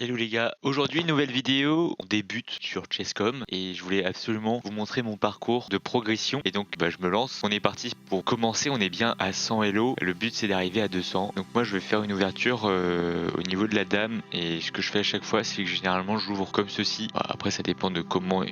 Hello les gars, aujourd'hui nouvelle vidéo, on débute sur Chesscom et je voulais absolument vous montrer mon parcours de progression et donc je me lance. On est parti pour commencer, on est bien à 100 Elo, le but c'est d'arriver à 200. Donc moi je vais faire une ouverture au niveau de la dame et ce que je fais à chaque fois c'est que généralement j'ouvre comme ceci. Après ça dépend de comment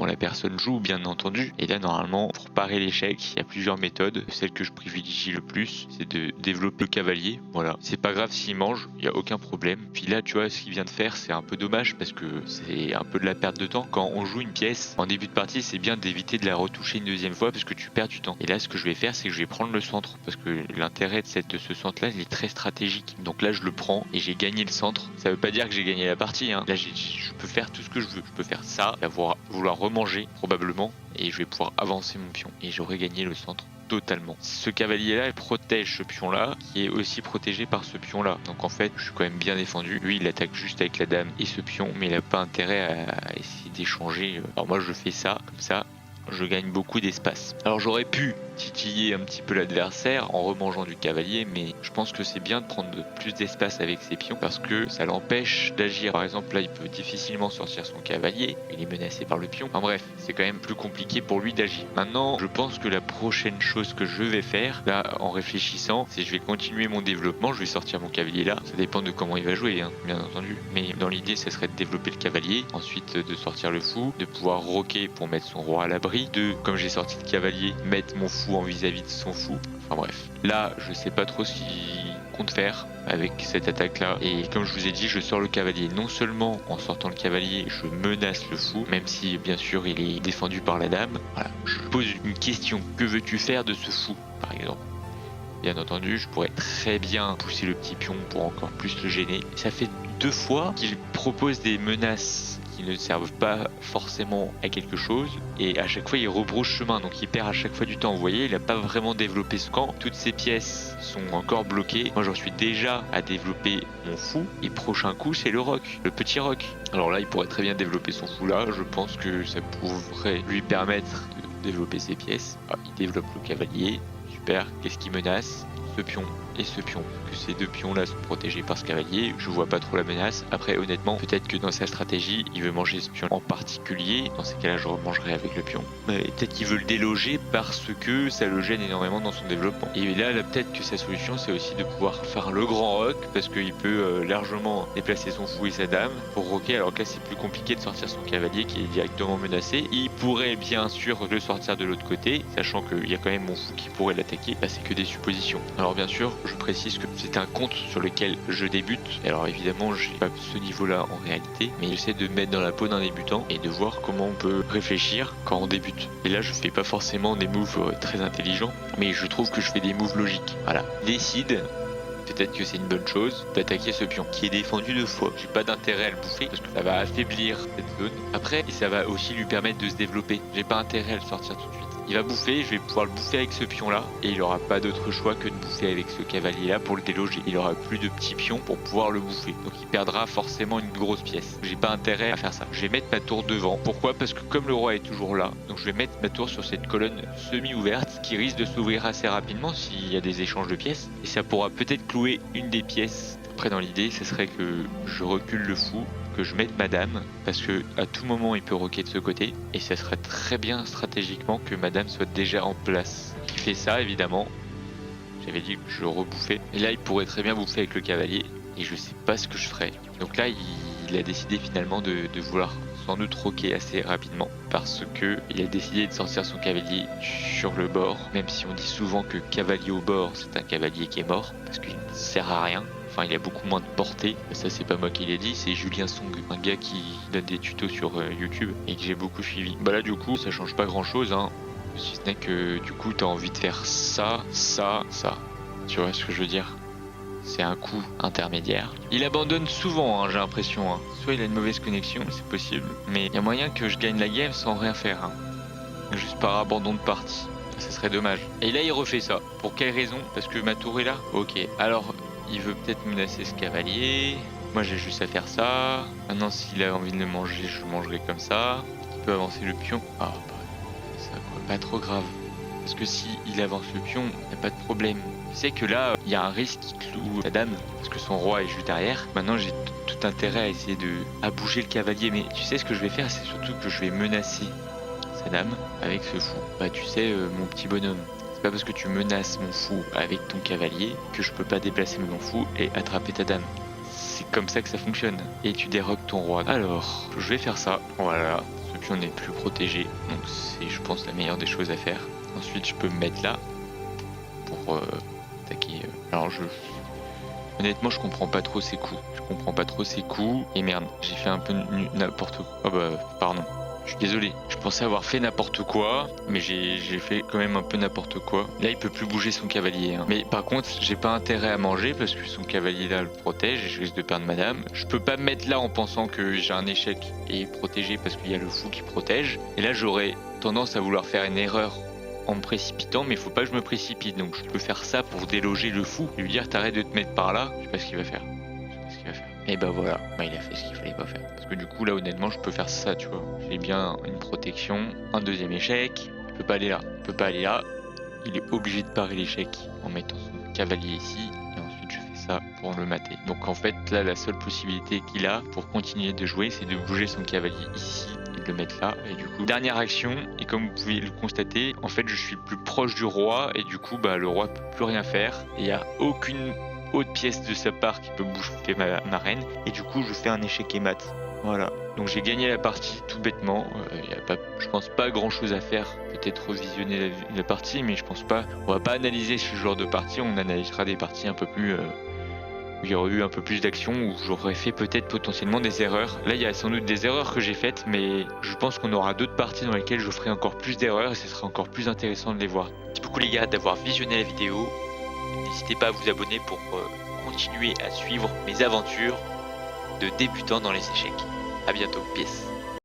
la personne joue bien entendu, et là normalement pour parer l'échec il y a plusieurs méthodes. Celle que je privilégie le plus c'est de développer le cavalier. Voilà, c'est pas grave s'il mange, il y a aucun problème. Puis là tu vois ce qu'il vient de faire c'est un peu dommage parce que c'est un peu de la perte de temps. Quand on joue une pièce en début de partie c'est bien d'éviter de la retoucher une deuxième fois parce que tu perds du temps. Et là ce que je vais faire c'est que je vais prendre le centre parce que l'intérêt de ce centre là il est très stratégique. Donc là je le prends et j'ai gagné le centre. Ça veut pas dire que j'ai gagné la partie hein. Là je peux faire tout ce que je veux. Je peux faire ça, vouloir remanger probablement, et je vais pouvoir avancer mon pion et j'aurai gagné le centre totalement. Ce cavalier là il protège ce pion là qui est aussi protégé par ce pion là, donc en fait je suis quand même bien défendu. Lui il attaque juste avec la dame et ce pion, mais il a pas intérêt à essayer d'échanger. Alors moi je fais ça comme ça, je gagne beaucoup d'espace. Alors j'aurais pu titiller un petit peu l'adversaire en remangeant du cavalier, mais je pense que c'est bien de prendre plus d'espace avec ses pions parce que ça l'empêche d'agir. Par exemple là il peut difficilement sortir son cavalier, il est menacé par le pion. Enfin bref, c'est quand même plus compliqué pour lui d'agir. Maintenant je pense que la prochaine chose que je vais faire là en réfléchissant, c'est que je vais continuer mon développement. Je vais sortir mon cavalier là, ça dépend de comment il va jouer hein, bien entendu, mais dans l'idée ça serait de développer le cavalier, ensuite de sortir le fou, de pouvoir roquer pour mettre son roi à l'abri, de, comme j'ai sorti le cavalier, mettre mon fou en vis-à-vis de son fou. Enfin bref, là je sais pas trop ce qu'il compte faire avec cette attaque là, et comme je vous ai dit je sors le cavalier. Non seulement en sortant le cavalier je menace le fou, même si bien sûr il est défendu par la dame. Voilà, je pose une question: que veux-tu faire de ce fou par exemple? Bien entendu je pourrais très bien pousser le petit pion pour encore plus le gêner. Ça fait 2 fois qu'il propose des menaces qui ne servent pas forcément à quelque chose, et à chaque fois il rebrousse chemin, donc il perd à chaque fois du temps. Vous voyez, il n'a pas vraiment développé ce camp, toutes ces pièces sont encore bloquées. Moi j'en suis déjà à développer mon fou, et prochain coup c'est le roc, le petit roc. Alors là il pourrait très bien développer son fou là, je pense que ça pourrait lui permettre de développer ses pièces. Il développe le cavalier, super. Qu'est-ce qui menace? Ce pion et ce pion, que ces deux pions là sont protégés par ce cavalier. Je vois pas trop la menace. Après honnêtement peut-être que dans sa stratégie il veut manger ce pion en particulier, dans ces cas là je remangerai avec le pion, mais peut-être qu'il veut le déloger parce que ça le gêne énormément dans son développement. Et là peut-être que sa solution c'est aussi de pouvoir faire le grand rock parce qu'il peut largement déplacer son fou et sa dame pour rocker, alors que là c'est plus compliqué de sortir son cavalier qui est directement menacé. Il pourrait bien sûr le sortir de l'autre côté, sachant qu'il y a quand même mon fou qui pourrait l'attaquer. Là c'est que des suppositions. Alors bien sûr je précise que c'est un compte sur lequel je débute, alors évidemment j'ai pas ce niveau là en réalité, mais j'essaie de me mettre dans la peau d'un débutant et de voir comment on peut réfléchir quand on débute. Et là je fais pas forcément des moves très intelligents, mais je trouve que je fais des moves logiques. Voilà, décide, peut-être que c'est une bonne chose d'attaquer ce pion qui est défendu 2 fois. J'ai pas d'intérêt à le bouffer parce que ça va affaiblir cette zone. Après ça va aussi lui permettre de se développer, j'ai pas intérêt à le sortir tout de suite. Il va bouffer, je vais pouvoir le bouffer avec ce pion là, et il aura pas d'autre choix que de bouffer avec ce cavalier là pour le déloger. Il aura plus de petits pions pour pouvoir le bouffer, donc il perdra forcément une grosse pièce. J'ai pas intérêt à faire ça. Je vais mettre ma tour devant. Pourquoi? Parce que comme le roi est toujours là, donc je vais mettre ma tour sur cette colonne semi-ouverte qui risque de s'ouvrir assez rapidement s'il y a des échanges de pièces, et ça pourra peut-être clouer une des pièces. Après dans l'idée ce serait que je recule le fou, que je mette madame, parce que à tout moment il peut roquer de ce côté, et ça serait très bien stratégiquement que madame soit déjà en place. Il fait ça évidemment, j'avais dit que je le rebouffais, et là il pourrait très bien bouffer avec le cavalier, et je sais pas ce que je ferais. Donc là il a décidé finalement de vouloir sans doute roquer assez rapidement, parce que il a décidé de sortir son cavalier sur le bord, même si on dit souvent que cavalier au bord c'est un cavalier qui est mort, parce qu'il ne sert à rien. Enfin, il a beaucoup moins de portée. Ça, c'est pas moi qui l'ai dit, c'est Julien Song, un gars qui donne des tutos sur YouTube et que j'ai beaucoup suivi. Bah là, du coup, ça change pas grand chose, hein. Si ce n'est que du coup, t'as envie de faire ça, ça, ça. Tu vois ce que je veux dire? C'est un coup intermédiaire. Il abandonne souvent, hein, j'ai l'impression. Hein. Soit il a une mauvaise connexion, c'est possible, mais il y a moyen que je gagne la game sans rien faire. Hein. Juste par abandon de partie. Ça serait dommage. Et là, il refait ça. Pour quelle raison? Parce que ma tour est là? Ok. Alors, il veut peut-être menacer ce cavalier. Moi j'ai juste à faire ça. Maintenant s'il a envie de le manger, je le mangerai comme ça. Il peut avancer le pion. Ah bah ça quoi. Pas trop grave. Parce que si il avance le pion, il n'y a pas de problème. sais que là, il y a un risque qui cloue sa dame, parce que son roi est juste derrière. Maintenant, j'ai tout intérêt à essayer à bouger le cavalier, mais tu sais ce que je vais faire, c'est surtout que je vais menacer sa dame avec ce fou. Bah tu sais, mon petit bonhomme, c'est pas parce que tu menaces mon fou avec ton cavalier que je peux pas déplacer mon fou et attraper ta dame. C'est comme ça que ça fonctionne. Et tu dérogues ton roi. Alors, je vais faire ça. Voilà. Depuis on est plus protégé. Donc c'est, je pense, la meilleure des choses à faire. Ensuite, je peux me mettre là pour attaquer. Alors honnêtement, je comprends pas trop ses coups. Je comprends pas trop ses coups. Et merde, j'ai fait un peu n'importe quoi. Oh bah, pardon. Je suis désolé. Je pensais avoir fait n'importe quoi, mais j'ai fait quand même un peu n'importe quoi. Là, il peut plus bouger son cavalier. Hein. Mais par contre, j'ai pas intérêt à manger parce que son cavalier là le protège et je risque de perdre madame. Je peux pas me mettre là en pensant que j'ai un échec et protégé parce qu'il y a le fou qui protège. Et là, j'aurais tendance à vouloir faire une erreur en me précipitant, mais il faut pas que je me précipite. Donc je peux faire ça pour déloger le fou et lui dire t'arrêtes de te mettre par là. Je sais pas ce qu'il va faire. Et bah voilà, bah, il a fait ce qu'il fallait pas faire. Parce que du coup là honnêtement je peux faire ça, tu vois. J'ai bien une protection, un deuxième échec, il peut pas aller là. Il peut pas aller là, il est obligé de parer l'échec en mettant son cavalier ici. Et ensuite je fais ça pour le mater. Donc en fait là la seule possibilité qu'il a pour continuer de jouer c'est de bouger son cavalier ici et de le mettre là. Et du coup dernière action, et comme vous pouvez le constater, en fait je suis plus proche du roi et du coup bah le roi peut plus rien faire. Et il n'y a aucune autre pièce de sa part qui peut bouffer ma reine, et du coup je fais un échec et mat. Voilà, donc j'ai gagné la partie tout bêtement. Y a pas, je pense pas grand chose à faire, peut-être revisionner la partie, mais je pense pas, on va pas analyser ce genre de partie, on analysera des parties un peu plus où il y aurait eu un peu plus d'action, où j'aurais fait peut-être potentiellement des erreurs. Là il y a sans doute des erreurs que j'ai faites, mais je pense qu'on aura d'autres parties dans lesquelles je ferai encore plus d'erreurs et ce sera encore plus intéressant de les voir. Merci beaucoup les gars d'avoir visionné la vidéo. N'hésitez pas à vous abonner pour continuer à suivre mes aventures de débutant dans les échecs. A bientôt, peace.